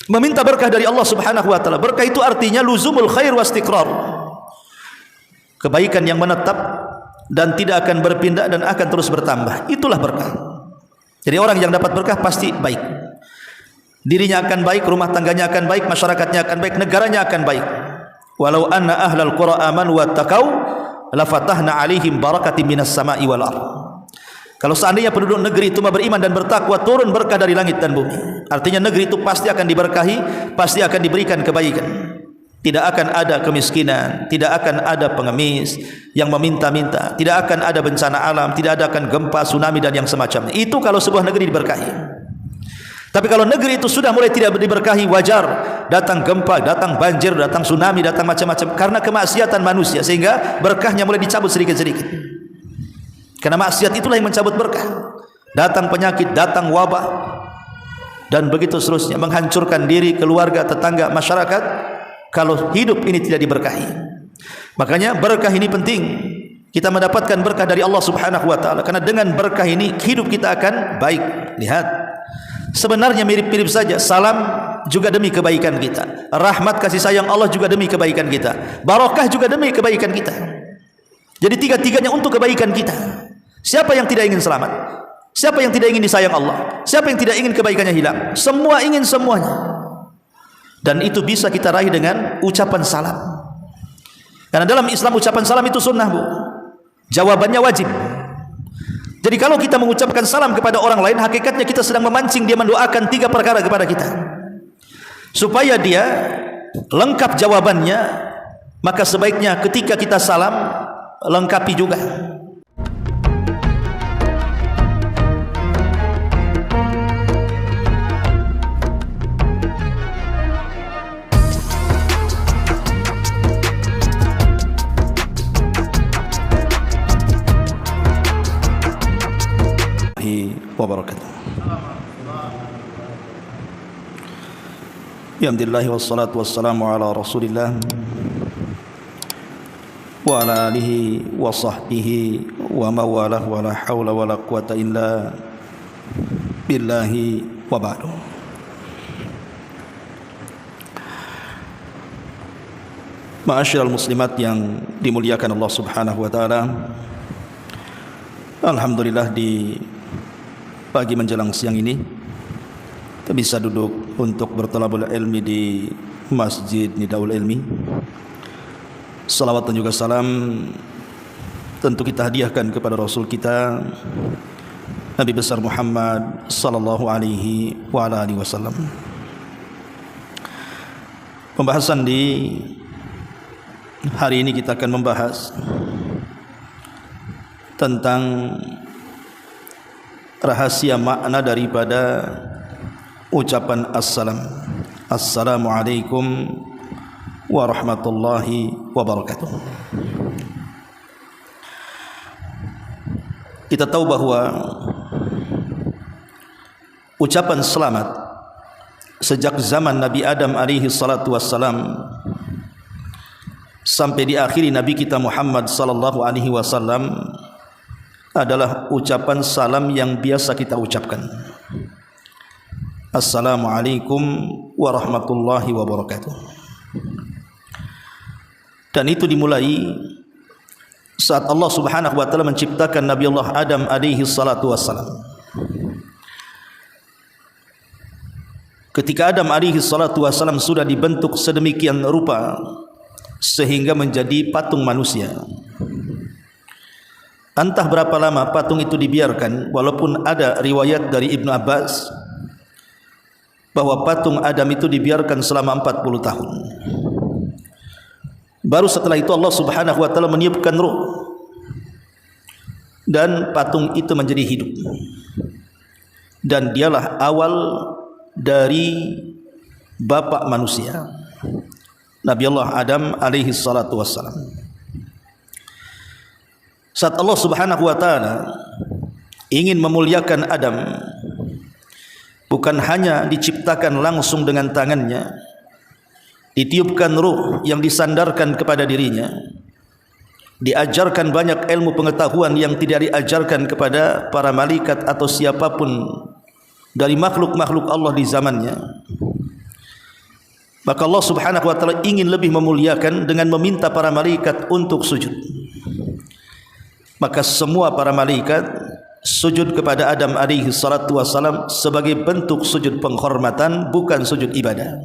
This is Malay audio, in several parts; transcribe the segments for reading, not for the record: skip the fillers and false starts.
meminta berkah dari Allah Subhanahu wa taala. Berkah itu artinya luzumul khair wa istiqrar, kebaikan yang menetap dan tidak akan berpindah dan akan terus bertambah. Itulah berkah. Jadi orang yang dapat berkah pasti baik, dirinya akan baik, rumah tangganya akan baik, masyarakatnya akan baik, negaranya akan baik. Walau anna ahlal qura amanu wattaqau lafatahna alaihim barakatin minas sama'i wal ardh. Kalau seandainya penduduk negeri itu beriman dan bertakwa, turun berkah dari langit dan bumi. Artinya negeri itu pasti akan diberkahi, pasti akan diberikan kebaikan. Tidak akan ada kemiskinan, tidak akan ada pengemis yang meminta-minta, tidak akan ada bencana alam, tidak ada akan gempa, tsunami dan yang semacamnya. Itu kalau sebuah negeri diberkahi. Tapi kalau negeri itu sudah mulai tidak diberkahi, wajar datang gempa, datang banjir, datang tsunami, datang macam-macam karena kemaksiatan manusia, sehingga berkahnya mulai dicabut sedikit-sedikit. Karena maksiat itulah yang mencabut berkah. Datang penyakit, datang wabah, dan begitu seterusnya, menghancurkan diri, keluarga, tetangga, masyarakat kalau hidup ini tidak diberkahi. Makanya berkah ini penting. Kita mendapatkan berkah dari Allah Subhanahu wa taala, karena dengan berkah ini hidup kita akan baik. Lihat, sebenarnya mirip-mirip saja. Salam juga demi kebaikan kita, rahmat kasih sayang Allah juga demi kebaikan kita, barokah juga demi kebaikan kita. Jadi tiga-tiganya untuk kebaikan kita. Siapa yang tidak ingin selamat? Siapa yang tidak ingin disayang Allah? Siapa yang tidak ingin kebaikannya hilang? Semua ingin semuanya. Dan itu bisa kita raih dengan ucapan salam. Karena dalam Islam ucapan salam itu sunnah, Bu. Jawabannya wajib. Jadi kalau kita mengucapkan salam kepada orang lain, hakikatnya kita sedang memancing dia mendoakan 3 perkara kepada kita. Supaya dia lengkap jawabannya, maka sebaiknya ketika kita salam lengkapi juga. Wabarakatuh. Alhamdulillah wassalatu wassalamu ala Rasulillah wa ala alihi wa sahbihi wa mawalah wa la hawla wa la quwata illa billahi wa ba'du. Ma'asyiral muslimat yang dimuliakan Allah Subhanahu wa taala. Alhamdulillah di pagi menjelang siang ini kita bisa duduk untuk bertalabul ilmi di Masjid Nidaul Ilmi. Salawat dan juga salam tentu kita hadiahkan kepada Rasul kita Nabi besar Muhammad sallallahu alaihi wa ala alihi wasallam. Pembahasan di hari ini kita akan membahas tentang rahasia makna daripada ucapan assalam. Assalamualaikum warahmatullahi wabarakatuh. Kita tahu bahwa ucapan selamat sejak zaman Nabi Adam alaihi salatu wassalam sampai diakhiri Nabi kita Muhammad sallallahu alaihi wasallam adalah ucapan salam yang biasa kita ucapkan. Assalamualaikum warahmatullahi wabarakatuh. Dan itu dimulai saat Allah Subhanahu wa taala menciptakan Nabi Allah Adam alaihi salatu wassalam. Ketika Adam alaihi salatu wassalam sudah dibentuk sedemikian rupa sehingga menjadi patung manusia. Entah berapa lama patung itu dibiarkan, walaupun ada riwayat dari Ibnu Abbas bahwa patung Adam itu dibiarkan selama 40 tahun. Baru setelah itu Allah Subhanahu wa taala meniupkan ruh dan patung itu menjadi hidup. Dan dialah awal dari bapak manusia, Nabi Allah Adam alaihi salatu wassalam. Saat Allah Subhanahu wa taala ingin memuliakan Adam, bukan hanya diciptakan langsung dengan tangannya, ditiupkan ruh yang disandarkan kepada dirinya, diajarkan banyak ilmu pengetahuan yang tidak diajarkan kepada para malaikat atau siapapun dari makhluk-makhluk Allah di zamannya. maka Allah Subhanahu wa taala ingin lebih memuliakan dengan meminta para malaikat untuk sujud. Maka semua para malaikat sujud kepada Adam alaihi salatu wassalam sebagai bentuk sujud penghormatan, bukan sujud ibadah.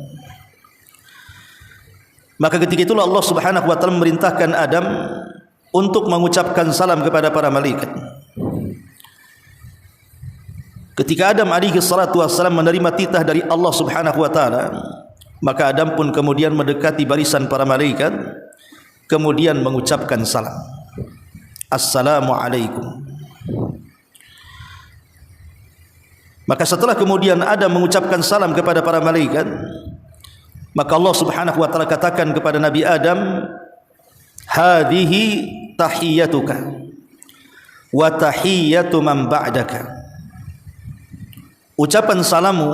Maka ketika itulah Allah Subhanahu wa taala memerintahkan Adam untuk mengucapkan salam kepada para malaikat. Ketika Adam alaihi salatu wassalam menerima titah dari Allah Subhanahu wa taala, maka Adam pun kemudian mendekati barisan para malaikat, kemudian mengucapkan salam. Assalamualaikum. Maka setelah kemudian Adam mengucapkan salam kepada para malaikat, maka Allah Subhanahu wa taala katakan kepada Nabi Adam, hadhihi tahiyyatuka wa tahiyyatu man ba'daka. Ucapan salamu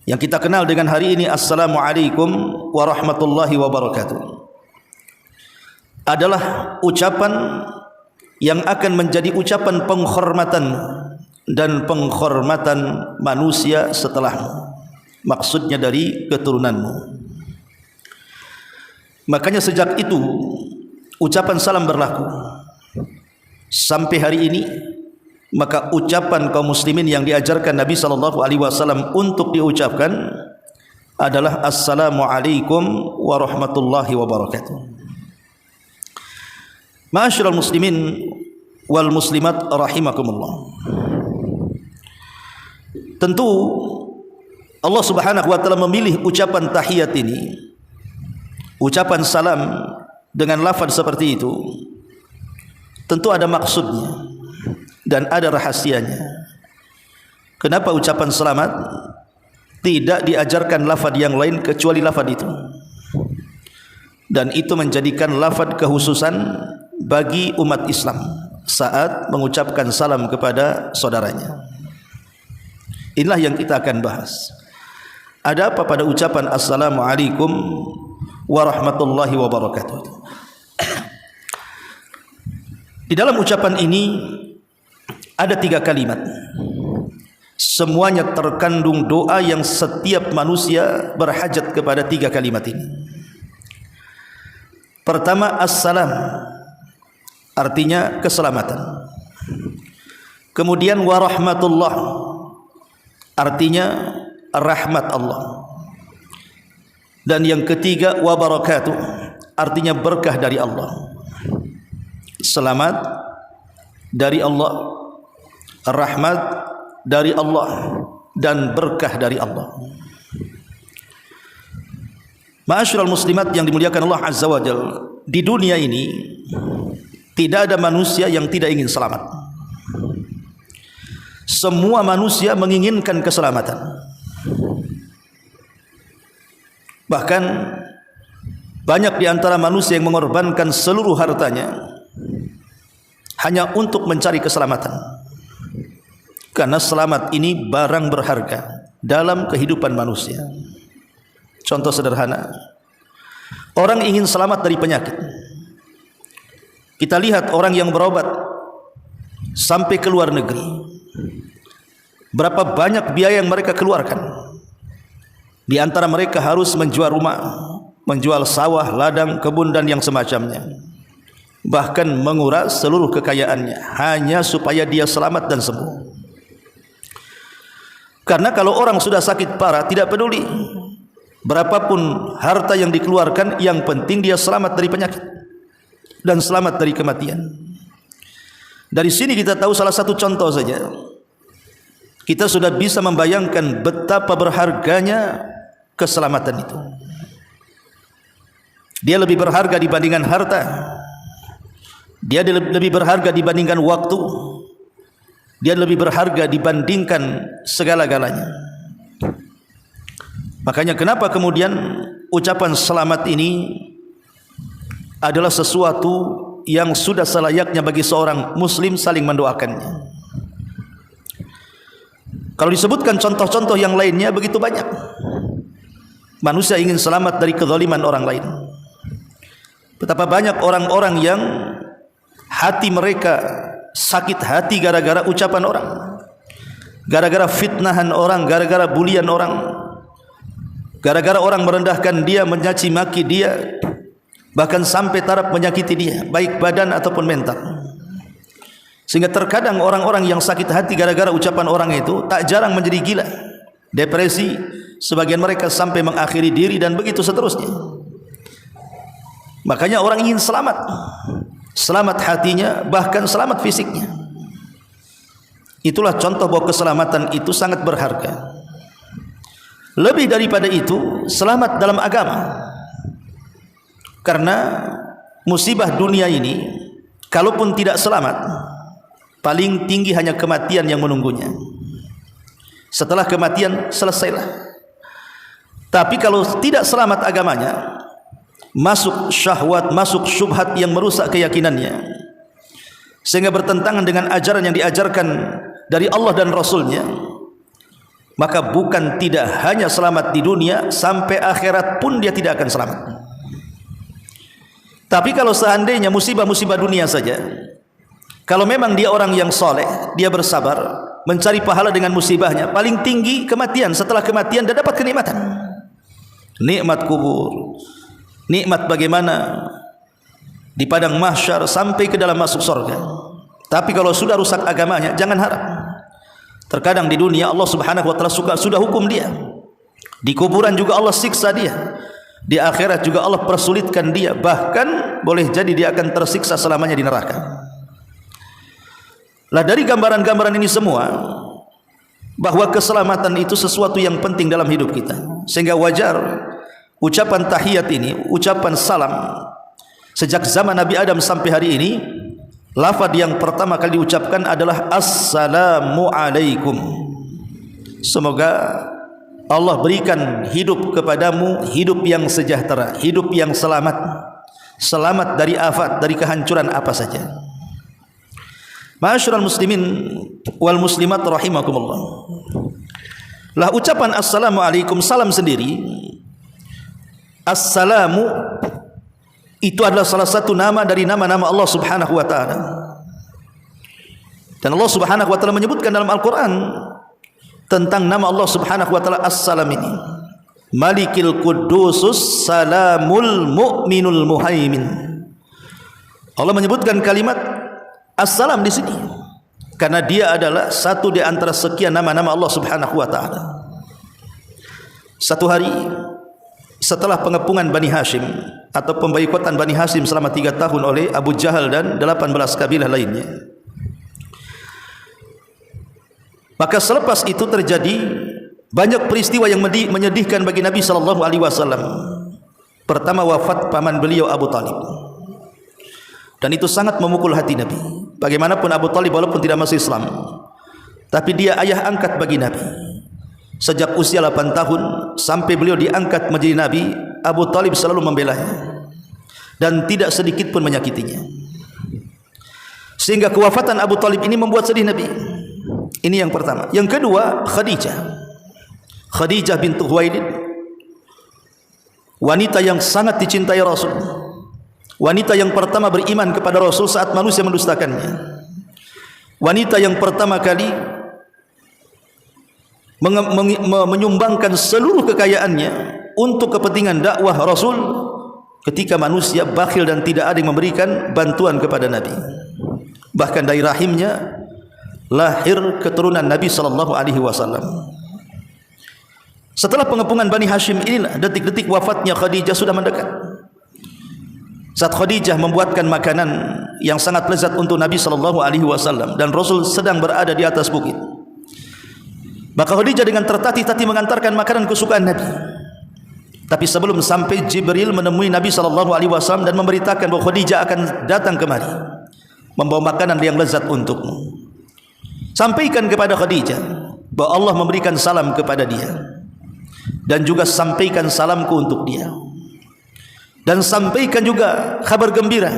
yang kita kenal dengan hari ini, Assalamualaikum warahmatullahi wabarakatuh, adalah ucapan yang akan menjadi ucapan penghormatan dan penghormatan manusia setelahmu, maksudnya dari keturunanmu. Makanya sejak itu ucapan salam berlaku sampai hari ini. Maka ucapan kaum muslimin yang diajarkan Nabi SAW untuk diucapkan adalah Assalamualaikum warahmatullahi wabarakatuh. Ma'asyiral muslimin wal muslimat rahimakumullah. Tentu Allah Subhanahu wa taala memilih ucapan tahiyat ini, ucapan salam dengan lafaz seperti itu, tentu ada maksudnya dan ada rahasianya. Kenapa ucapan selamat tidak diajarkan lafaz yang lain kecuali lafaz itu? Dan itu menjadikan lafaz kekhususan bagi umat Islam saat mengucapkan salam kepada saudaranya. Inilah yang kita akan bahas. Ada apa pada ucapan Assalamualaikum warahmatullahi wabarakatuh? Di dalam ucapan ini ada 3 kalimat. Semuanya terkandung doa yang setiap manusia berhajat kepada 3 kalimat ini. Pertama, assalam, artinya keselamatan. Kemudian warahmatullah, artinya rahmat Allah. Dan yang ketiga, wabarakatuh, artinya berkah dari Allah. Selamat dari Allah, rahmat dari Allah, dan berkah dari Allah. Ma'asyiral muslimat yang dimuliakan Allah Azza wa Jalla, di dunia ini tidak ada manusia yang tidak ingin selamat. Semua manusia menginginkan keselamatan. Bahkan banyak di antara manusia yang mengorbankan seluruh hartanya hanya untuk mencari keselamatan. Karena selamat ini barang berharga dalam kehidupan manusia. Contoh sederhana, orang ingin selamat dari penyakit. Kita lihat orang yang berobat sampai ke luar negeri, berapa banyak biaya yang mereka keluarkan. Di antara mereka harus menjual rumah, menjual sawah, ladang, kebun, dan yang semacamnya. Bahkan menguras seluruh kekayaannya hanya supaya dia selamat dan sembuh. Karena kalau orang sudah sakit parah, tidak peduli berapapun harta yang dikeluarkan, yang penting dia selamat dari penyakit dan selamat dari kematian. Dari sini kita tahu salah satu contoh saja. Kita sudah bisa membayangkan betapa berharganya keselamatan itu. Dia lebih berharga dibandingkan harta. Dia lebih berharga dibandingkan waktu. Dia lebih berharga dibandingkan segala-galanya. Makanya kenapa kemudian ucapan selamat ini adalah sesuatu yang sudah selayaknya bagi seorang muslim saling mendoakannya. Kalau disebutkan contoh-contoh yang lainnya begitu banyak. Manusia ingin selamat dari kezaliman orang lain. Betapa banyak orang-orang yang hati mereka sakit hati gara-gara ucapan orang, gara-gara fitnahan orang, gara-gara bulian orang. gara-gara orang merendahkan dia, mencaci maki dia, bahkan sampai taraf menyakiti dia, baik badan ataupun mental. Sehingga terkadang orang-orang yang sakit hati gara-gara ucapan orang itu tak jarang menjadi gila, depresi, sebagian mereka sampai mengakhiri diri dan begitu seterusnya. Makanya orang ingin selamat, selamat hatinya, bahkan selamat fisiknya. Itulah contoh bahwa keselamatan itu sangat berharga. Lebih daripada itu, selamat dalam agama. Karena musibah dunia ini, kalaupun tidak selamat, paling tinggi hanya kematian yang menunggunya. Setelah kematian, selesailah. Tapi kalau tidak selamat agamanya, masuk syahwat, masuk syubhat yang merusak keyakinannya, sehingga bertentangan dengan ajaran yang diajarkan dari Allah dan Rasulnya, maka bukan tidak hanya selamat di dunia, sampai akhirat pun dia tidak akan selamat. Tapi kalau seandainya musibah-musibah dunia saja, kalau memang dia orang yang soleh, dia bersabar, mencari pahala dengan musibahnya, paling tinggi kematian. Setelah kematian dia dapat kenikmatan, nikmat kubur, nikmat bagaimana di padang mahsyar sampai ke dalam masuk surga. Tapi kalau sudah rusak agamanya, jangan harap. Terkadang di dunia Allah Subhanahu wa taala sudah hukum dia. Di kuburan juga Allah siksa dia. Di akhirat juga Allah persulitkan dia. Bahkan boleh jadi dia akan tersiksa selamanya di neraka. Lah dari gambaran-gambaran ini semua, bahwa keselamatan itu sesuatu yang penting dalam hidup kita. Sehingga wajar ucapan tahiyat ini, ucapan salam, sejak zaman Nabi Adam sampai hari ini, lafaz yang pertama kali diucapkan adalah Assalamu alaikum. Semoga Allah berikan hidup kepadamu, hidup yang sejahtera, hidup yang selamat, selamat dari afat, dari kehancuran apa saja. Ma'asyiral muslimin wal muslimat rahimakumullah. Lah ucapan Assalamu alaikum, salam sendiri, Assalamu itu adalah salah satu nama dari nama-nama Allah Subhanahu wa taala. Dan Allah Subhanahu wa taala menyebutkan dalam Al-Qur'an tentang nama Allah Subhanahu wa taala As-Salam ini. Malikil Qudusus Salamul Mu'minul Muhaimin. Allah menyebutkan kalimat As-Salam di sini karena dia adalah satu di antara sekian nama-nama Allah Subhanahu wa taala. Satu hari setelah pengepungan Bani Hashim atau pemboikotan Bani Hashim selama 3 tahun oleh Abu Jahal dan 18 kabilah lainnya, maka selepas itu terjadi banyak peristiwa yang menyedihkan bagi Nabi sallallahu alaihi wasallam. Pertama, wafat paman beliau Abu Talib, dan itu sangat memukul hati Nabi. Bagaimanapun Abu Talib walaupun tidak masuk Islam, tapi dia ayah angkat bagi Nabi. Sejak usia 8 tahun sampai beliau diangkat menjadi Nabi, Abu Talib selalu membelanya dan tidak sedikit pun menyakitinya. Sehingga kewafatan Abu Talib ini membuat sedih Nabi. Ini yang pertama. Yang kedua, Khadijah bintu Khuwailid, wanita yang sangat dicintai Rasul, wanita yang pertama beriman kepada Rasul saat manusia mendustakannya, wanita yang pertama kali menyumbangkan seluruh kekayaannya untuk kepentingan dakwah Rasul ketika manusia bakhil dan tidak ada yang memberikan bantuan kepada Nabi. Bahkan dari rahimnya lahir keturunan Nabi sallallahu alaihi wasallam. Setelah pengepungan Bani Hashim inilah detik-detik wafatnya Khadijah sudah mendekat. Saat Khadijah membuatkan makanan yang sangat lezat untuk Nabi sallallahu alaihi wasallam dan Rasul sedang berada di atas bukit, maka Khadijah dengan tertatih-tatih mengantarkan makanan kesukaan Nabi. Tapi sebelum sampai, Jibril menemui Nabi sallallahu alaihi wasallam dan memberitakan bahwa Khadijah akan datang kemari membawa makanan yang lezat untukmu. Sampaikan kepada Khadijah bahwa Allah memberikan salam kepada dia, dan juga sampaikan salamku untuk dia. Dan sampaikan juga kabar gembira,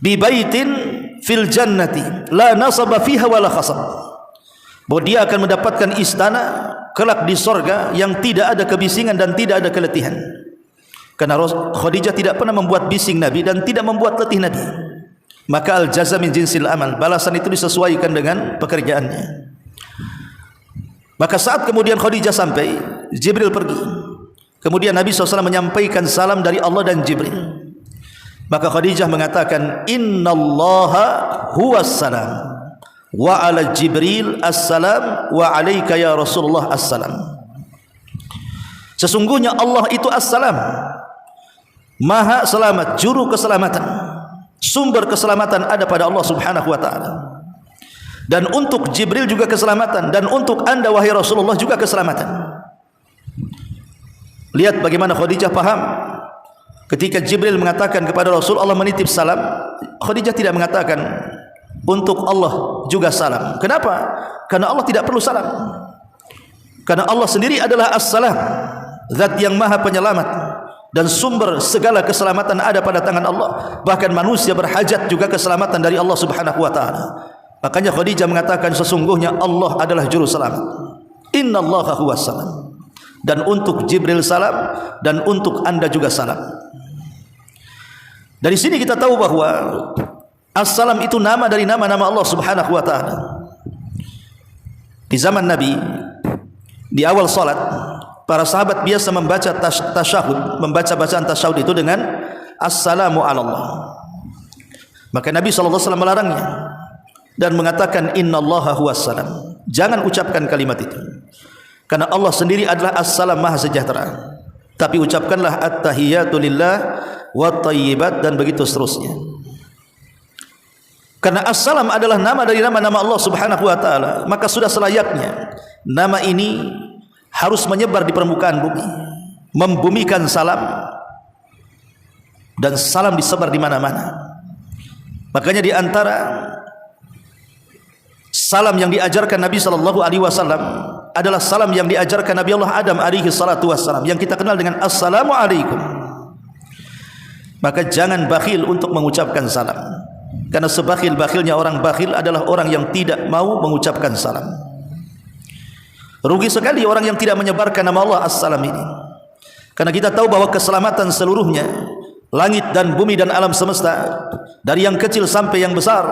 bi baitin fil jannati la nasaba fiha wala khasab, bahwa dia akan mendapatkan istana kelak di sorga yang tidak ada kebisingan dan tidak ada keletihan. Karena Khadijah tidak pernah membuat bising Nabi dan tidak membuat letih Nabi. Maka al-jaza min jinsil amal, balasan itu disesuaikan dengan pekerjaannya. Maka saat kemudian Khadijah sampai, Jibril pergi. Kemudian Nabi SAW menyampaikan salam dari Allah dan Jibril. Maka Khadijah mengatakan, innallaha huwas salam wa ala Jibril assalam wa alaika ya Rasulullah assalam. Sesungguhnya Allah itu assalam, maha selamat, juru keselamatan. Sumber keselamatan ada pada Allah Subhanahu wa ta'ala. Dan untuk Jibril juga keselamatan, dan untuk anda wahai Rasulullah juga keselamatan. Lihat bagaimana Khadijah paham. Ketika Jibril mengatakan kepada Rasul, Allah menitip salam, Khadijah tidak mengatakan untuk Allah juga salam. Kenapa? Karena Allah tidak perlu salam. Karena Allah sendiri adalah as-salam, zat yang maha penyelamat, dan sumber segala keselamatan ada pada tangan Allah. Bahkan manusia berhajat juga keselamatan dari Allah Subhanahu wa ta'ala. Makanya Khadijah mengatakan, sesungguhnya Allah adalah juru selamat. Innallaha huwas salam. Dan untuk Jibril salam, dan untuk anda juga salam. Dari sini kita tahu bahwa as-salam itu nama dari nama-nama Allah Subhanahu wa ta'ala. Di zaman Nabi, di awal salat, para sahabat biasa membaca tasyahud, membaca bacaan tasyahud itu dengan assalamu ala Allah. Maka Nabi SAW melarangnya dan mengatakan innallaha huwas salam. Jangan ucapkan kalimat itu, karena Allah sendiri adalah as-salam, maha sejahtera. Tapi ucapkanlah at-tahiyatu lillah wa thayyibat, dan begitu seterusnya. Karena as-salam adalah nama dari nama-nama Allah Subhanahu wa ta'ala, maka sudah selayaknya nama ini harus menyebar di permukaan bumi, membumikan salam, dan salam disebar di mana-mana. Makanya di antara salam yang diajarkan Nabi sallallahu alaihi wasallam adalah salam yang diajarkan Nabi Allah Adam alaihi salatu wassalam, yang kita kenal dengan assalamu alaikum. Maka jangan bakhil untuk mengucapkan salam, karena sebakhil-bakhilnya orang bakhil adalah orang yang tidak mau mengucapkan salam. Rugi sekali orang yang tidak menyebarkan nama Allah as-salam ini. Karena kita tahu bahwa keselamatan seluruhnya, langit dan bumi dan alam semesta, dari yang kecil sampai yang besar,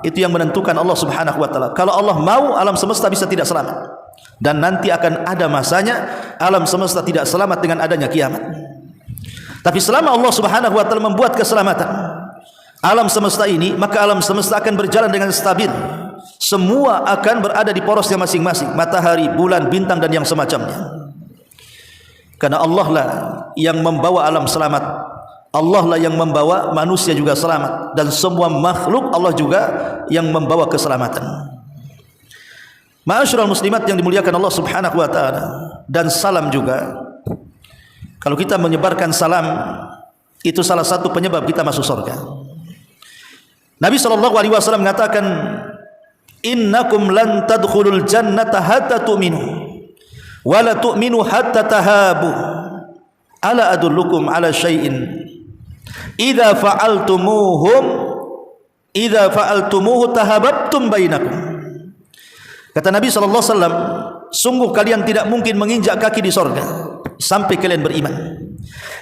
itu yang menentukan Allah Subhanahu wa ta'ala. Kalau Allah mau, alam semesta bisa tidak selamat. Dan nanti akan ada masanya alam semesta tidak selamat dengan adanya kiamat. Tapi selama Allah Subhanahu wa ta'ala membuat keselamatan alam semesta ini, maka alam semesta akan berjalan dengan stabil. Semua akan berada di porosnya masing-masing, matahari, bulan, bintang, dan yang semacamnya. Karena Allah lah yang membawa alam selamat, Allah lah yang membawa manusia juga selamat, dan semua makhluk Allah juga yang membawa keselamatan. Ma'asyiral muslimat yang dimuliakan Allah Subhanahu wa ta'ala. Dan salam juga, kalau kita menyebarkan salam, itu salah satu penyebab kita masuk surga. Nabi SAW mengatakan, innakum lan tadkhulul jannata hatta tu'minu wa la tu'minu hatta tahabu. Ala adullukum ala syai'in idza fa'altumuhu tahabbtum bainakum. Kata Nabi SAW, sungguh kalian tidak mungkin menginjak kaki di sorga sampai kalian beriman,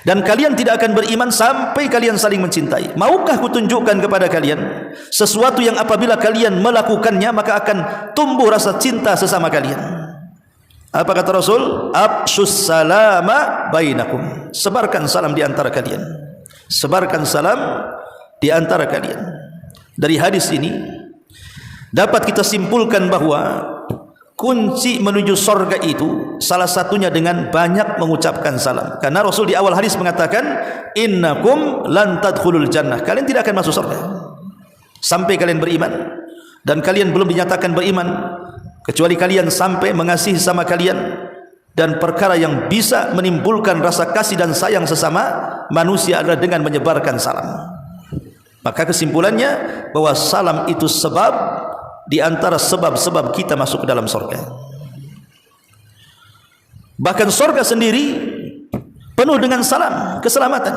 dan kalian tidak akan beriman sampai kalian saling mencintai. Maukah kutunjukkan kepada kalian sesuatu yang apabila kalian melakukannya, maka akan tumbuh rasa cinta sesama kalian? Apa kata Rasul? Abshus salama bainakum. Sebarkan salam di antara kalian. Sebarkan salam di antara kalian. Dari hadis ini dapat kita simpulkan bahwa kunci menuju surga itu salah satunya dengan banyak mengucapkan salam. Karena Rasul di awal hadis mengatakan, innakum lan tadkhulul jannah. Kalian tidak akan masuk surga sampai kalian beriman, dan kalian belum dinyatakan beriman kecuali kalian sampai mengasihi sama kalian. Dan perkara yang bisa menimbulkan rasa kasih dan sayang sesama manusia adalah dengan menyebarkan salam. Maka kesimpulannya bahwa salam itu sebab di antara sebab-sebab kita masuk ke dalam surga. Bahkan surga sendiri penuh dengan salam, keselamatan.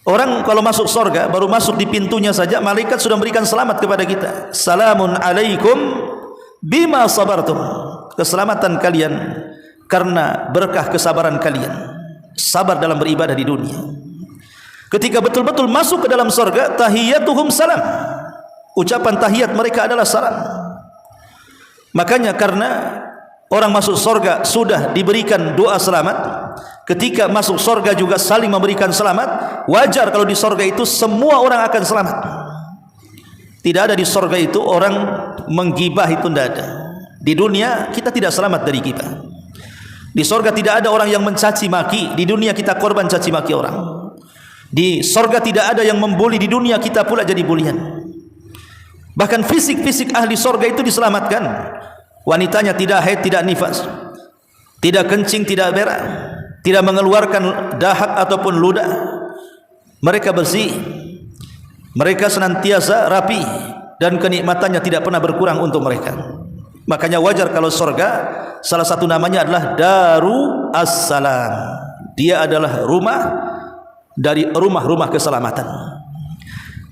Orang kalau masuk surga, baru masuk di pintunya saja, malaikat sudah memberikan selamat kepada kita. Salamun alaikum bima sabartum. Keselamatan kalian karena berkah kesabaran kalian. Sabar dalam beribadah di dunia. Ketika betul-betul masuk ke dalam surga, tahiyyatuhum salam. Ucapan tahiyat mereka adalah salam. Makanya karena orang masuk surga sudah diberikan doa selamat, ketika masuk surga juga saling memberikan selamat, wajar kalau di surga itu semua orang akan selamat. Tidak ada di surga itu orang menggibah, itu tidak ada. Di dunia kita tidak selamat dari gibah. Di surga tidak ada orang yang mencaci maki. Di dunia kita korban caci maki orang. Di surga tidak ada yang membuli. Di dunia kita pula jadi bulian. Bahkan fisik-fisik ahli surga itu diselamatkan. Wanitanya tidak haid, tidak nifas, tidak kencing, tidak berak, tidak mengeluarkan dahak ataupun ludah. Mereka bersih, mereka senantiasa rapi, dan kenikmatannya tidak pernah berkurang untuk mereka. Makanya wajar kalau surga salah satu namanya adalah Daru As-Salam. Dia adalah rumah dari rumah-rumah keselamatan.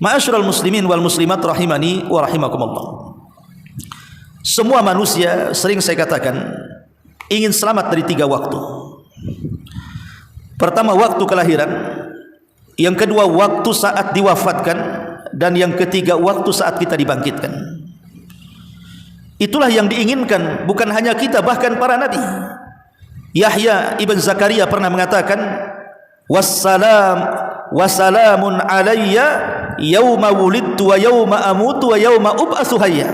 Ma'asyiral muslimin wal muslimat rahimani wa rahimakumullah. Semua manusia, sering saya katakan, ingin selamat dari 3 waktu. Pertama, waktu kelahiran. Yang kedua, waktu saat diwafatkan. Dan yang ketiga, waktu saat kita dibangkitkan. Itulah yang diinginkan, bukan hanya kita, bahkan para nabi. Yahya ibn Zakaria pernah mengatakan, wassalamun alayya yawma wulidtu wa yawma amutu wa yawma ub'atsu hayya.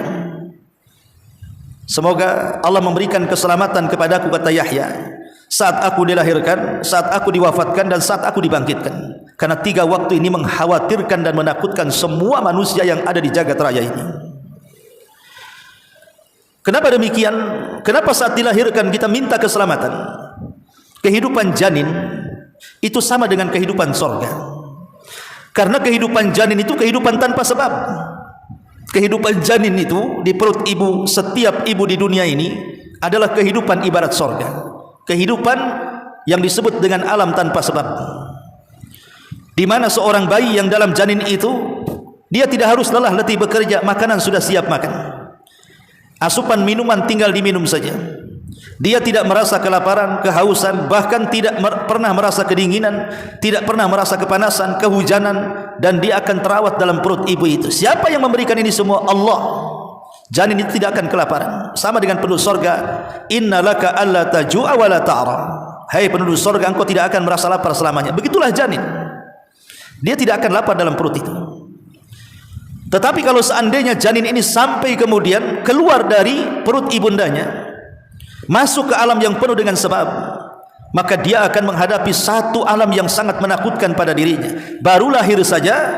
Semoga Allah memberikan keselamatan kepadaku, kata Yahya, saat aku dilahirkan, saat aku diwafatkan, dan saat aku dibangkitkan. Karena 3 waktu ini mengkhawatirkan dan menakutkan semua manusia yang ada di jagat raya ini. Kenapa demikian? Kenapa saat dilahirkan kita minta keselamatan? Kehidupan janin itu sama dengan kehidupan surga. Karena kehidupan janin itu kehidupan tanpa sebab. Kehidupan janin itu di perut ibu, setiap ibu di dunia ini adalah kehidupan ibarat surga. Kehidupan yang disebut dengan alam tanpa sebab. Di mana seorang bayi yang dalam janin itu, dia tidak harus lelah letih bekerja, makanan sudah siap makan. Asupan minuman tinggal diminum saja. Dia tidak merasa kelaparan, kehausan, bahkan tidak pernah merasa kedinginan, tidak pernah merasa kepanasan, kehujanan, dan dia akan terawat dalam perut ibu itu. Siapa yang memberikan ini semua? Allah. Janin itu tidak akan kelaparan. Sama dengan penduduk surga, innalaka alla taju'a wa la ta'ra. Hai penduduk surga, engkau tidak akan merasa lapar selamanya. Begitulah janin. Dia tidak akan lapar dalam perut itu. Tetapi kalau seandainya janin ini sampai kemudian keluar dari perut ibundanya, masuk ke alam yang penuh dengan sebab, maka dia akan menghadapi satu alam yang sangat menakutkan pada dirinya. Baru lahir saja,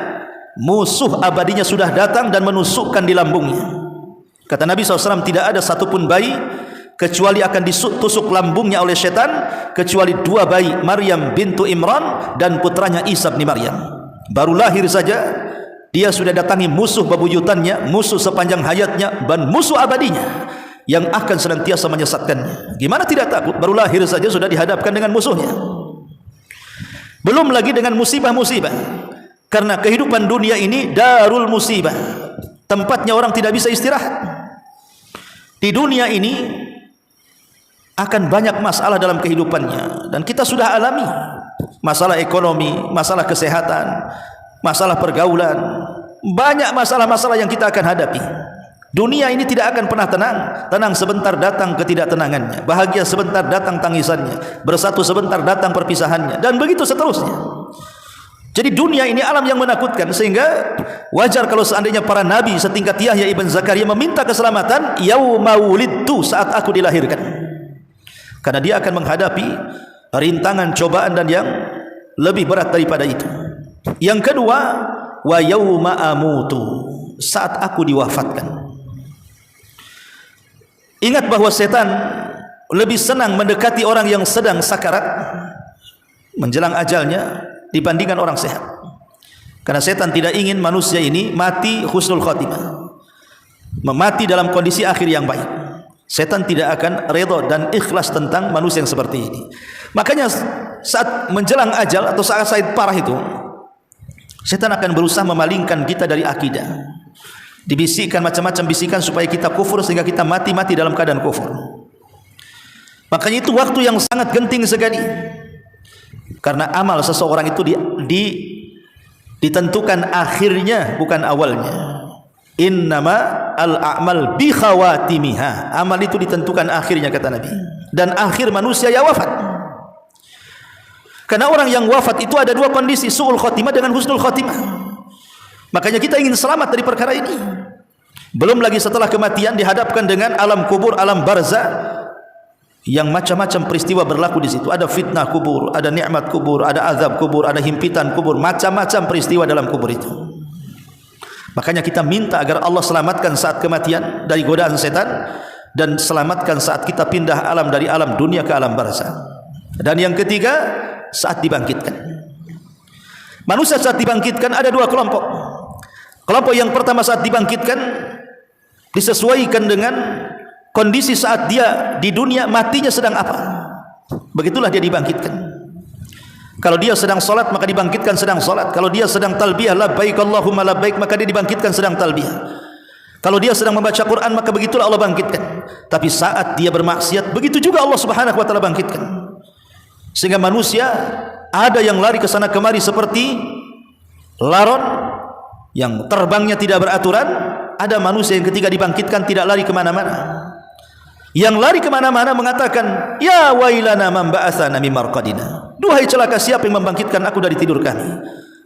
musuh abadinya sudah datang dan menusukkan di lambungnya. Kata Nabi SAW, tidak ada satupun bayi kecuali akan ditusuk lambungnya oleh setan, kecuali 2 bayi, Maryam bintu Imran dan putranya Isa bin Maryam. Baru lahir saja, dia sudah datangi musuh bebuyutannya, musuh sepanjang hayatnya, dan musuh abadinya yang akan senantiasa menyesatkannya. Gimana tidak takut? Baru lahir saja sudah dihadapkan dengan musuhnya. Belum lagi dengan musibah-musibah. Karena kehidupan dunia ini darul musibah, tempatnya orang tidak bisa istirahat. Di dunia ini akan banyak masalah dalam kehidupannya, dan kita sudah alami masalah ekonomi, masalah kesehatan, masalah pergaulan, banyak masalah-masalah yang kita akan hadapi. Dunia ini tidak akan pernah tenang. Tenang sebentar datang ketidaktenangannya, bahagia sebentar datang tangisannya, bersatu sebentar datang perpisahannya, dan begitu seterusnya. Jadi dunia ini alam yang menakutkan, sehingga wajar kalau seandainya para nabi setingkat Yahya ibn Zakaria meminta keselamatan yauma wulidtu, saat aku dilahirkan. Karena dia akan menghadapi rintangan, cobaan, dan yang lebih berat daripada itu. Yang kedua, wa yauma amutu, saat aku diwafatkan. Ingat bahwa setan lebih senang mendekati orang yang sedang sakarat menjelang ajalnya dibandingkan orang sehat. Karena setan tidak ingin manusia ini mati husnul khatimah, mati dalam kondisi akhir yang baik. Setan tidak akan redha dan ikhlas tentang manusia yang seperti ini. Makanya saat menjelang ajal atau saat parah itu, setan akan berusaha memalingkan kita dari akidah. Dibisikkan macam-macam bisikan supaya kita kufur, sehingga kita mati dalam keadaan kufur. Makanya itu waktu yang sangat genting sekali. Karena amal seseorang itu ditentukan akhirnya, bukan awalnya. Innama al-a'mal bi khawatimiha. Amal itu ditentukan akhirnya, kata Nabi. Dan akhir manusia ya wafat. Karena orang yang wafat itu ada dua kondisi, su'ul khotimah dengan husnul khotimah. Makanya kita ingin selamat dari perkara ini. Belum lagi setelah kematian dihadapkan dengan alam kubur, alam barzah, yang macam-macam peristiwa berlaku di situ. Ada fitnah kubur, ada nikmat kubur, ada azab kubur, ada himpitan kubur, macam-macam peristiwa dalam kubur itu. Makanya kita minta agar Allah selamatkan saat kematian dari godaan setan, dan selamatkan saat kita pindah alam dari alam dunia ke alam barzah. Dan yang ketiga, saat dibangkitkan. Manusia saat dibangkitkan ada dua kelompok. Kelompok yang pertama saat dibangkitkan disesuaikan dengan kondisi saat dia di dunia, matinya sedang apa. Begitulah dia dibangkitkan. Kalau dia sedang salat, maka dibangkitkan sedang salat. Kalau dia sedang talbiyah labbaik Allahumma labbaik, maka dia dibangkitkan sedang talbiyah. Kalau dia sedang membaca Quran, maka begitulah Allah bangkitkan. Tapi saat dia bermaksiat, begitu juga Allah Subhanahu wa taala bangkitkan. Sehingga manusia ada yang lari ke sana kemari seperti laron yang terbangnya tidak beraturan. Ada manusia yang ketika dibangkitkan tidak lari kemana-mana. Yang lari kemana-mana mengatakan, ya wailana man ba'atsana min marqadina. Duhai celaka siapa yang membangkitkan aku dari tidur kami.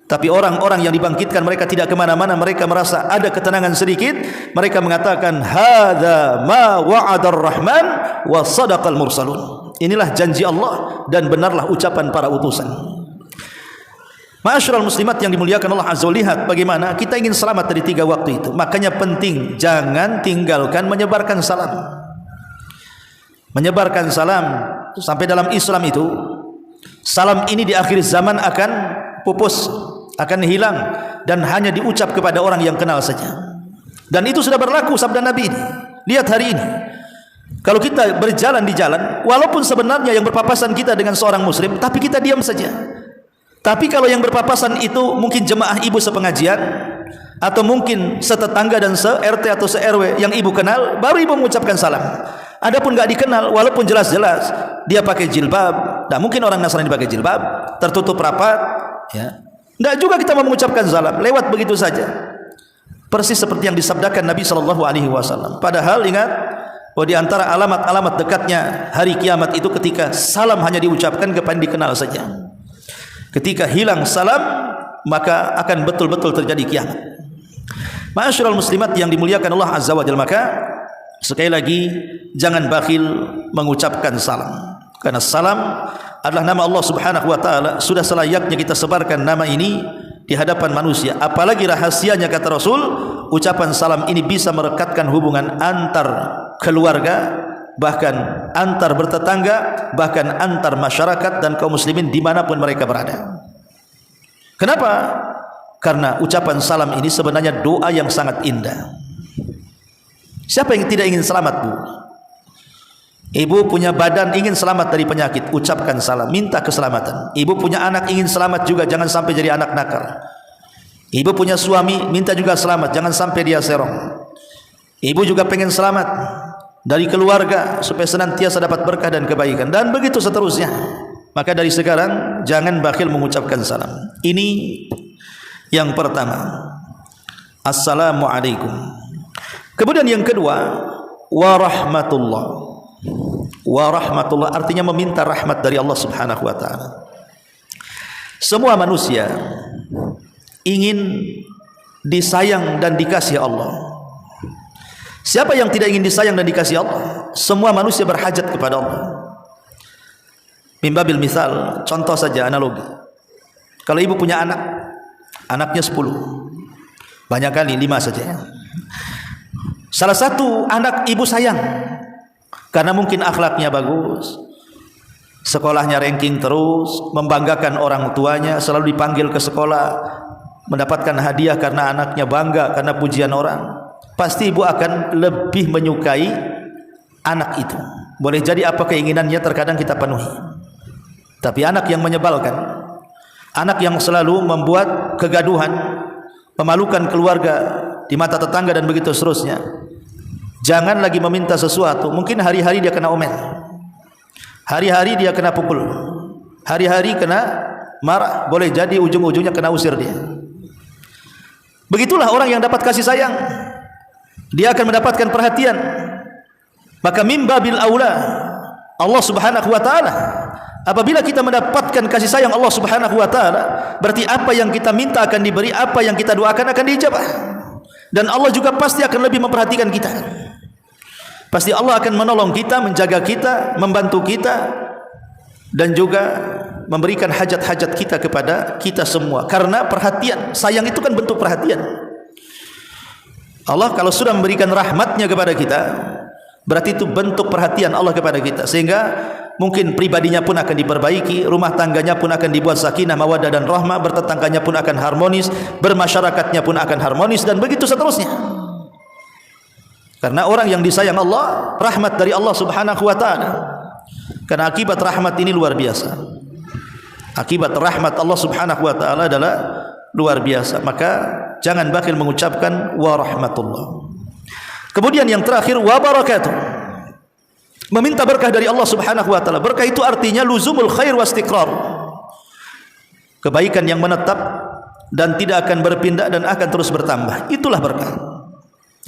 Tapi orang-orang yang dibangkitkan mereka tidak kemana-mana. Mereka merasa ada ketenangan sedikit. Mereka mengatakan, hadza ma wa'adar rahman wa sadaqal mursalun. Inilah janji Allah dan benarlah ucapan para utusan. Ma'asyiral muslimat yang dimuliakan Allah Azza wa Jalla, lihat bagaimana kita ingin selamat dari tiga waktu itu. Makanya penting jangan tinggalkan menyebarkan salam. Menyebarkan salam. Sampai dalam Islam itu, salam ini di akhir zaman akan pupus, akan hilang, dan hanya diucap kepada orang yang kenal saja. Dan itu sudah berlaku sabda Nabi ini. Lihat hari ini, kalau kita berjalan di jalan, walaupun sebenarnya yang berpapasan kita dengan seorang muslim, tapi kita diam saja. Tapi kalau yang berpapasan itu mungkin jemaah ibu sepengajian, atau mungkin setetangga dan se-RT atau se-RW yang ibu kenal, baru ibu mengucapkan salam. Adapun enggak dikenal, walaupun jelas-jelas dia pakai jilbab, nah mungkin orang Nasrani pakai jilbab, tertutup rapat, ya. Enggak juga kita mau mengucapkan salam, lewat begitu saja. Persis seperti yang disabdakan Nabi sallallahu alaihi wasallam. Padahal ingat, bahwa di antara alamat-alamat dekatnya hari kiamat itu ketika salam hanya diucapkan kepada yang dikenal saja. Ketika hilang salam, maka akan betul-betul terjadi kiamat. Ma'asyiral muslimat yang dimuliakan Allah Azza wa Jalla, maka sekali lagi jangan bakhil mengucapkan salam. Karena salam adalah nama Allah Subhanahu wa taala, sudah selayaknya kita sebarkan nama ini di hadapan manusia. Apalagi rahasianya, kata Rasul, ucapan salam ini bisa merekatkan hubungan antar keluarga, bahkan antar bertetangga, bahkan antar masyarakat dan kaum muslimin dimanapun mereka berada. Kenapa? Karena ucapan salam ini sebenarnya doa yang sangat indah. Siapa yang tidak ingin selamat, Bu? Ibu punya badan ingin selamat dari penyakit, ucapkan salam, minta keselamatan. Ibu punya anak ingin selamat juga, jangan sampai jadi anak nakal. Ibu punya suami, minta juga selamat, jangan sampai dia serong. Ibu juga pengen selamat dari keluarga supaya senantiasa dapat berkah dan kebaikan, dan begitu seterusnya. Maka dari sekarang jangan bakhil mengucapkan salam. Ini yang pertama. Assalamualaikum. Kemudian yang kedua, warahmatullah. Warahmatullah artinya meminta rahmat dari Allah Subhanahu wa taala. Semua manusia ingin disayang dan dikasihi Allah. Siapa yang tidak ingin disayang dan dikasihi Allah? Semua manusia berhajat kepada Allah. Mimbabil misal, contoh saja, analogi. Kalau ibu punya anak, anaknya 10, banyak kali 5 saja. Salah satu anak ibu sayang karena mungkin akhlaknya bagus, sekolahnya ranking terus, membanggakan orang tuanya, selalu dipanggil ke sekolah, mendapatkan hadiah karena anaknya bangga, karena pujian orang. Pasti ibu akan lebih menyukai anak itu. Boleh jadi apa keinginannya terkadang kita penuhi. Tapi anak yang menyebalkan, anak yang selalu membuat kegaduhan, memalukan keluarga di mata tetangga dan begitu seterusnya, jangan lagi meminta sesuatu. Mungkin hari-hari dia kena omel, hari-hari dia kena pukul, hari-hari kena marah, boleh jadi ujung-ujungnya kena usir dia. Begitulah orang yang dapat kasih sayang. dia akan mendapatkan perhatian. Maka mimbabil aula Allah Subhanahu wa taala, apabila kita mendapatkan kasih sayang Allah Subhanahu wa taala, berarti apa yang kita minta akan diberi, apa yang kita doakan akan diijabah. Dan Allah juga pasti akan lebih memperhatikan kita. Pasti Allah akan menolong kita, menjaga kita, membantu kita, dan juga memberikan hajat-hajat kita kepada kita semua. Karena perhatian, sayang itu kan bentuk perhatian. Allah kalau sudah memberikan rahmatnya kepada kita, berarti itu bentuk perhatian Allah kepada kita. Sehingga mungkin pribadinya pun akan diperbaiki, rumah tangganya pun akan dibuat sakinah, mawaddah dan rahmah, bertetangganya pun akan harmonis, bermasyarakatnya pun akan harmonis, dan begitu seterusnya. Karena orang yang disayang Allah, rahmat dari Allah Subhanahu wa taala. Karena akibat rahmat ini luar biasa. Akibat rahmat Allah Subhanahu wa taala adalah luar biasa. Maka jangan bakhil mengucapkan wa rahmatullah. Kemudian yang terakhir wa barakatuh. Meminta berkah dari Allah Subhanahu wa taala. Berkah itu artinya luzumul khair wa istiqrar. Kebaikan yang menetap dan tidak akan berpindah dan akan terus bertambah. Itulah berkah.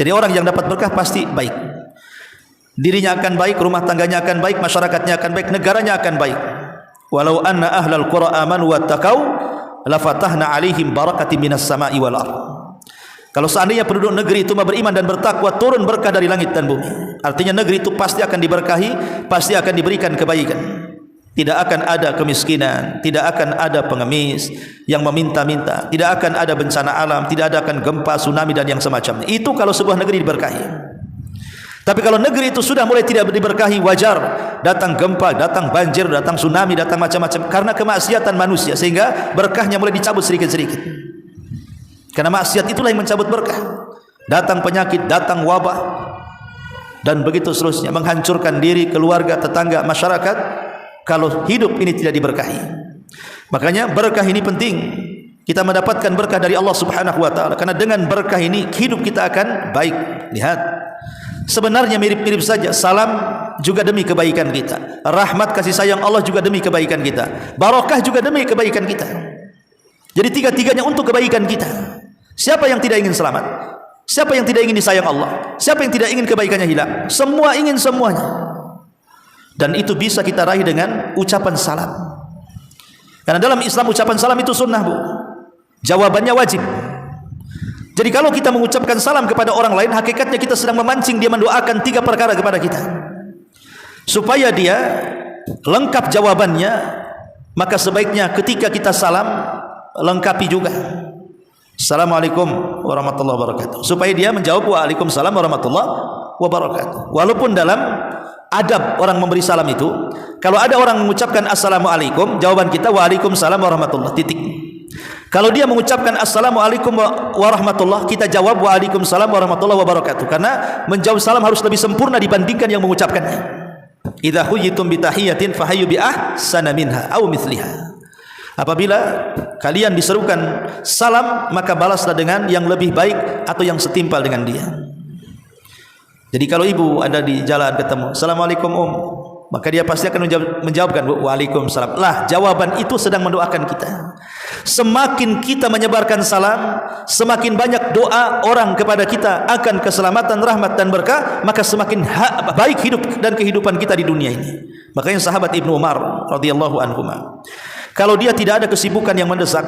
Jadi orang yang dapat berkah pasti baik. Dirinya akan baik, rumah tangganya akan baik, masyarakatnya akan baik, negaranya akan baik. Walau anna ahlal qura amanu wattaqau lafatahna alaihim barakatin minas sama'i wal ardh. Kalau seandainya penduduk negeri itu beriman dan bertakwa, turun berkah dari langit dan bumi. Artinya negeri itu pasti akan diberkahi, pasti akan diberikan kebaikan. Tidak akan ada kemiskinan, tidak akan ada pengemis yang meminta-minta, tidak akan ada bencana alam, tidak ada akan gempa, tsunami dan yang semacamnya. Itu kalau sebuah negeri diberkahi. Tapi kalau negeri itu sudah mulai tidak diberkahi, wajar datang gempa, datang banjir, datang tsunami, datang macam-macam karena kemaksiatan manusia, sehingga berkahnya mulai dicabut sedikit-sedikit. Karena maksiat itulah yang mencabut berkah. Datang penyakit, datang wabah, dan begitu seterusnya, menghancurkan diri, keluarga, tetangga, masyarakat kalau hidup ini tidak diberkahi. Makanya berkah ini penting. Kita mendapatkan berkah dari Allah Subhanahu wa taala, karena dengan berkah ini hidup kita akan baik. Lihat, sebenarnya mirip-mirip saja. Salam juga demi kebaikan kita, rahmat kasih sayang Allah juga demi kebaikan kita, barakah juga demi kebaikan kita. Jadi tiga-tiganya untuk kebaikan kita. Siapa yang tidak ingin selamat? Siapa yang tidak ingin disayang Allah? Siapa yang tidak ingin kebaikannya hilang? Semua ingin semuanya. Dan itu bisa kita raih dengan ucapan salam. Karena dalam Islam ucapan salam itu sunnah, Bu. Jawabannya wajib. Jadi kalau kita mengucapkan salam kepada orang lain, hakikatnya kita sedang memancing dia mendoakan 3 perkara kepada kita. Supaya dia lengkap jawabannya, maka sebaiknya ketika kita salam, lengkapi juga. Assalamualaikum warahmatullahi wabarakatuh. Supaya dia menjawab waalaikumsalam warahmatullahi wabarakatuh. Walaupun dalam adab orang memberi salam itu, kalau ada orang mengucapkan assalamualaikum, jawaban kita waalaikumsalam warahmatullahi, titik. Kalau dia mengucapkan assalamualaikum warahmatullahi, kita jawab waalaikumsalam warahmatullahi wabarakatuh. Karena menjawab salam harus lebih sempurna dibandingkan yang mengucapkannya. Idza huyitum bi tahiyatin fahayyu bi ahsana minha aw mithliha. Apabila kalian diserukan salam, maka balaslah dengan yang lebih baik atau yang setimpal dengan dia. Jadi kalau ibu ada di jalan ketemu, assalamualaikum maka dia pasti akan menjawabkan waalaikumsalam. Lah, jawaban itu sedang mendoakan kita. Semakin kita menyebarkan salam, semakin banyak doa orang kepada kita akan keselamatan, rahmat dan berkah, maka semakin baik hidup dan kehidupan kita di dunia ini. Makanya sahabat Ibnu Umar radhiyallahu anhu, kalau dia tidak ada kesibukan yang mendesak,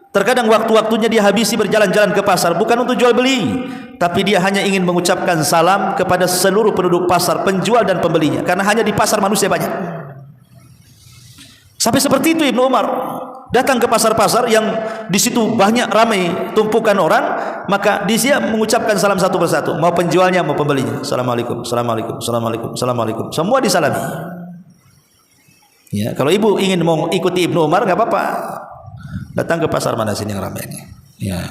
terkadang waktu-waktunya dia habisi berjalan-jalan ke pasar, bukan untuk jual beli, tapi dia hanya ingin mengucapkan salam kepada seluruh penduduk pasar, penjual dan pembelinya, karena hanya di pasar manusia banyak. Sampai seperti itu Ibnu Umar, datang ke pasar-pasar yang di situ banyak ramai tumpukan orang, maka dia mengucapkan salam satu persatu, mau penjualnya mau pembelinya. Assalamualaikum, assalamualaikum, assalamualaikum, assalamualaikum, semua disalami. Ya, kalau ibu ingin mau ikuti Ibnu Umar, nggak apa-apa. Datang ke pasar mana sini yang ramai ini? Ya,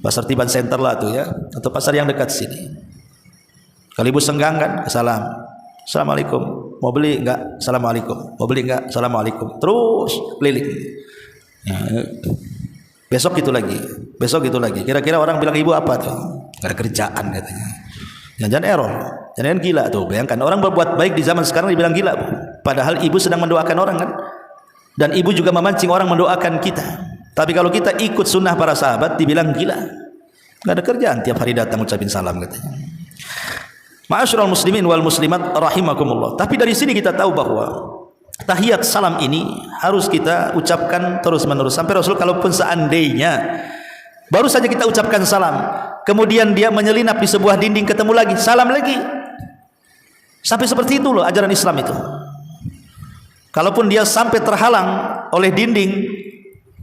pasar Tiban Center lah tuh ya, atau pasar yang dekat sini. Kalau ibu senggang kan, salam, assalamualaikum, mau beli enggak? Assalamualaikum, mau beli enggak? Assalamualaikum, terus keliling. Ya, besok itu lagi, besok itu lagi. Kira-kira orang bilang ibu apa tuh? Gak ada kerjaan katanya. Jangan error, jangan gila tuh. Bayangkan orang berbuat baik di zaman sekarang dibilang gila, Bu. Padahal ibu sedang mendoakan orang kan, dan ibu juga memancing orang mendoakan kita. Tapi kalau kita ikut sunnah para sahabat, dibilang gila, nggak ada kerjaan, tiap hari datang ucapin salam katanya. Ma'asyiral muslimin wal muslimat rahimakumullah. Tapi dari sini kita tahu bahwa tahiyat salam ini harus kita ucapkan terus-menerus. Sampai Rasul kalaupun seandainya baru saja kita ucapkan salam, kemudian dia menyelinap di sebuah dinding, ketemu lagi, salam lagi. Sampai seperti itu loh ajaran Islam itu. Kalaupun dia sampai terhalang oleh dinding,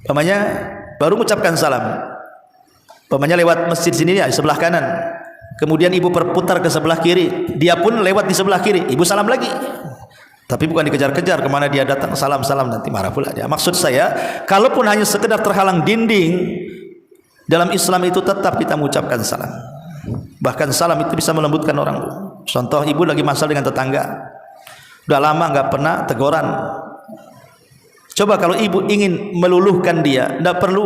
umpamanya baru mengucapkan salam, umpamanya lewat masjid sini ya, di sebelah kanan, kemudian ibu berputar ke sebelah kiri, dia pun lewat di sebelah kiri, ibu salam lagi. Tapi bukan dikejar-kejar kemana dia datang, salam-salam, nanti marah pula dia. Maksud saya, kalaupun hanya sekedar terhalang dinding, dalam Islam itu tetap kita mengucapkan salam. Bahkan salam itu bisa melembutkan orang. Contoh, ibu lagi masalah dengan tetangga, udah lama nggak pernah teguran. Coba kalau ibu ingin meluluhkan dia, tidak perlu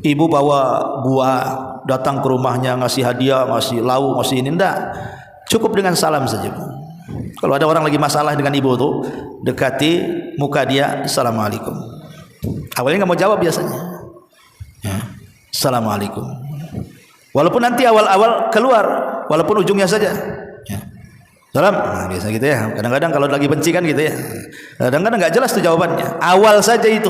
ibu bawa buah, datang ke rumahnya, ngasih hadiah, ngasih lauk, ngasih ini, tidak. Cukup dengan salam saja. Kalau ada orang lagi masalah dengan ibu tuh, dekati muka dia, assalamualaikum. Awalnya nggak mau jawab biasanya, ya, assalamualaikum. Walaupun nanti awal-awal keluar, walaupun ujungnya saja, ya, salam. Nah, biasa gitu ya. Kadang-kadang kalau lagi benci kan gitu ya. Kadang-kadang nggak jelas tuh jawabannya. Awal saja itu,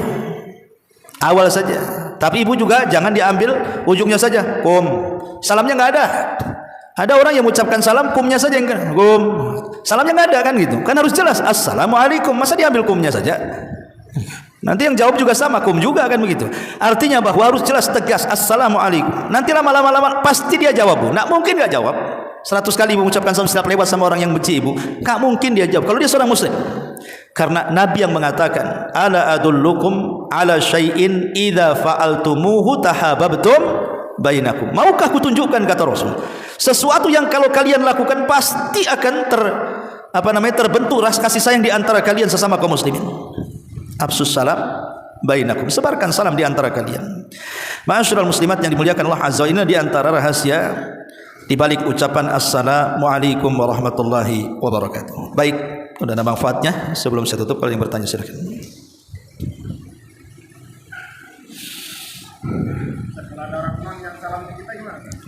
awal saja. Tapi ibu juga jangan diambil ujungnya saja. Kum, salamnya nggak ada. Ada orang yang mengucapkan salam, kumnya saja yang kan, kum, salamnya nggak ada kan gitu. Kan harus jelas, assalamualaikum. Masa diambil kumnya saja? Nanti yang jawab juga sama, kum juga kan begitu. Artinya bahwa harus jelas tegas, assalamualaikum. Nanti lama-lama pasti dia jawab, bu. Nggak mungkin nggak jawab. 100 kali ibu mengucapkan salam setiap lewat sama orang yang benci ibu, nggak mungkin dia jawab. Kalau dia seorang muslim, karena Nabi yang mengatakan, ala adullukum ala syai'in idza fa'altumuhu tahabbtum bainakum. Maukah kutunjukkan, kata Rasul, sesuatu yang kalau kalian lakukan pasti akan terbentuk rasa kasih sayang di antara kalian sesama kaum muslimin. Absus salam bainakum, sebarkan salam di antara kalian. Ma'asyiral muslimat yang dimuliakan Allah Azza wa Jalla, di antara rahasia di balik ucapan assalamualaikum warahmatullahi wabarakatuh. Baik, sudah ada manfaatnya. Sebelum saya tutup, kalau yang bertanya silakan.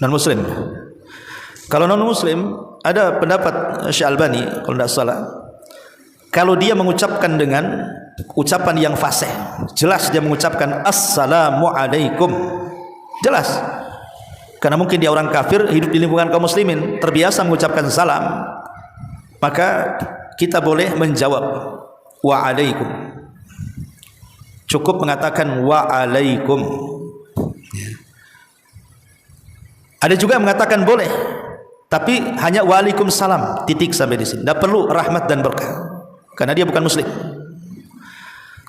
Non muslim. Kalau non muslim, ada pendapat Syekh Albani kalau tidak salah, kalau dia mengucapkan dengan ucapan yang fasih, jelas dia mengucapkan assalamualaikum, jelas. Karena mungkin dia orang kafir, hidup di lingkungan kaum muslimin, terbiasa mengucapkan salam, maka kita boleh menjawab waalaikum. Cukup mengatakan waalaikum. Ada juga yang mengatakan boleh, tapi hanya waalaikumsalam, titik sampai di sini. Tidak perlu rahmat dan berkah, karena dia bukan muslim.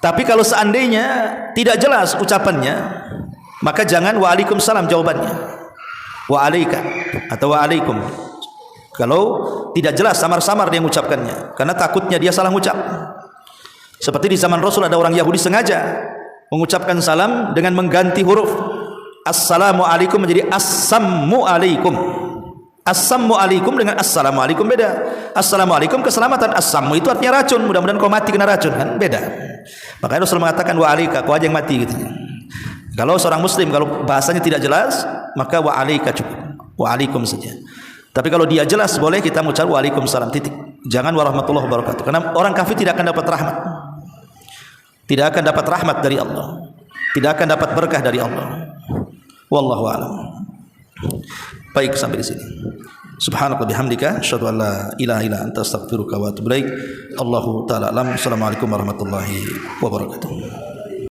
Tapi kalau seandainya tidak jelas ucapannya, maka jangan waalaikumsalam jawabannya, waalaika atau waalaikum. Kalau tidak jelas, samar-samar dia mengucapkannya, karena takutnya dia salah mengucap. Seperti di zaman Rasul ada orang Yahudi sengaja mengucapkan salam dengan mengganti huruf assalamualaikum menjadi assammu alaikum. Assammu alaikum dengan assalamualaikum beda. Assalamualaikum keselamatan, assammu itu artinya racun, mudah-mudahan kau mati kena racun, kan beda. Makanya Rasul mengatakan wa alaika, kau aja yang mati gitu. Kalau seorang muslim kalau bahasanya tidak jelas, maka wa alaika cukup, wa alaikum saja. Tapi kalau dia jelas, boleh kita mengucap waalaikumsalam, titik. Jangan warahmatullahi wabarakatuh. Karena orang kafir tidak akan dapat rahmat, tidak akan dapat rahmat dari Allah, tidak akan dapat berkah dari Allah. Wallahu a'lam. Baik, sampai di sini. Subhanaka bihamdika asyhadu an la ilaha illa anta astaghfiruka wa atubu ilaik. Allahu taala alam. Assalamualaikum warahmatullahi wabarakatuh.